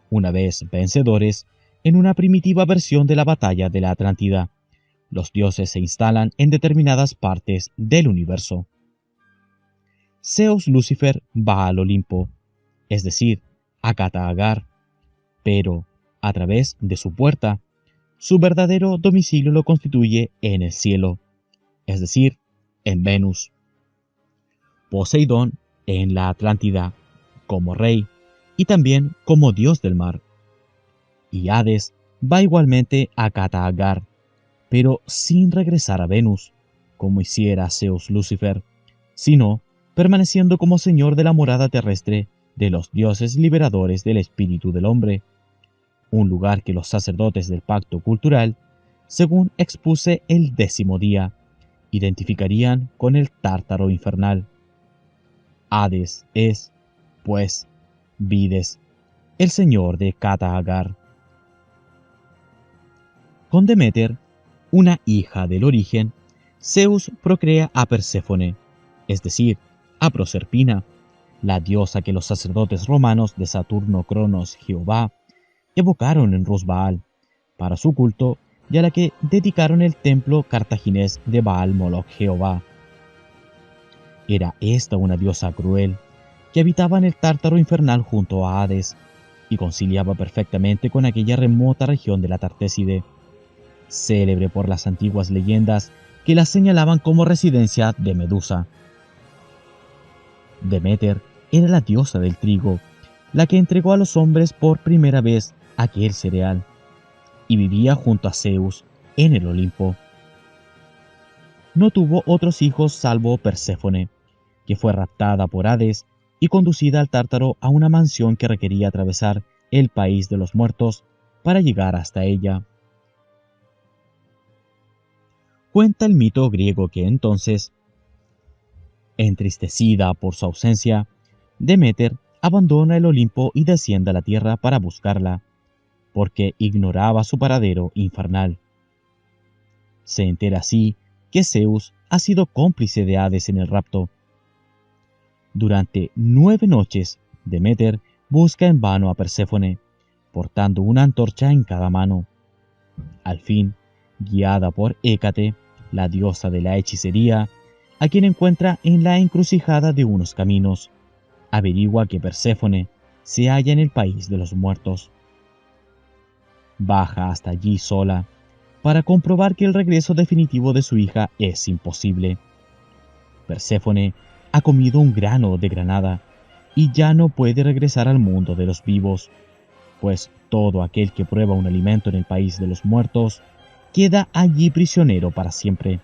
[SPEAKER 1] Una vez vencedores, en una primitiva versión de la batalla de la Atlántida, los dioses se instalan en determinadas partes del universo. Zeus Lucifer va al Olimpo, es decir, a Kata-Agar, pero, a través de su puerta, su verdadero domicilio lo constituye en el cielo, es decir, en Venus. Poseidón en la Atlántida, como rey y también como dios del mar. Y Hades va igualmente a Kata-Agar, pero sin regresar a Venus, como hiciera Zeus Lucifer, sino permaneciendo como señor de la morada terrestre de los dioses liberadores del espíritu del hombre, un lugar que los sacerdotes del pacto cultural, según expuse el 10º día, identificarían con el Tártaro infernal. Hades es, pues, Vides, el señor de Kata-Agar. Con Deméter, una hija del origen, Zeus procrea a Perséfone, es decir, a Proserpina, la diosa que los sacerdotes romanos de Saturno Cronos Jehová evocaron en Rusbaal para su culto y a la que dedicaron el templo cartaginés de Baal Moloch Jehová. Era esta una diosa cruel que habitaba en el Tártaro infernal junto a Hades y conciliaba perfectamente con aquella remota región de la Tartéside, célebre por las antiguas leyendas que la señalaban como residencia de Medusa. Deméter era la diosa del trigo, la que entregó a los hombres por primera vez aquel cereal, y vivía junto a Zeus en el Olimpo. No tuvo otros hijos salvo Perséfone, que fue raptada por Hades y conducida al Tártaro a una mansión que requería atravesar el país de los muertos para llegar hasta ella. Cuenta el mito griego que entonces, entristecida por su ausencia, Deméter abandona el Olimpo y desciende a la tierra para buscarla, porque ignoraba su paradero infernal. Se entera así que Zeus ha sido cómplice de Hades en el rapto. Durante 9 noches, Deméter busca en vano a Perséfone, portando una antorcha en cada mano. Al fin, guiada por Hécate, la diosa de la hechicería, a quien encuentra en la encrucijada de unos caminos, averigua que Perséfone se halla en el país de los muertos. Baja hasta allí sola, para comprobar que el regreso definitivo de su hija es imposible. Perséfone ha comido un grano de granada y ya no puede regresar al mundo de los vivos, pues todo aquel que prueba un alimento en el país de los muertos queda allí prisionero para siempre.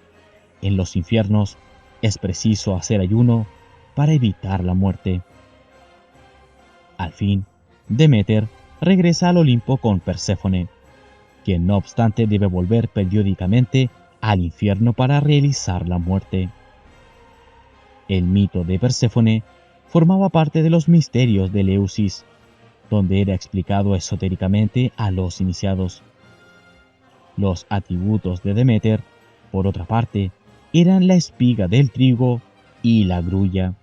[SPEAKER 1] En los infiernos es preciso hacer ayuno para evitar la muerte. Al fin, Deméter regresa al Olimpo con Perséfone, quien no obstante debe volver periódicamente al infierno para realizar la muerte. El mito de Perséfone formaba parte de los misterios de Eleusis, donde era explicado esotéricamente a los iniciados. Los atributos de Deméter, por otra parte, eran la espiga del trigo y la grulla.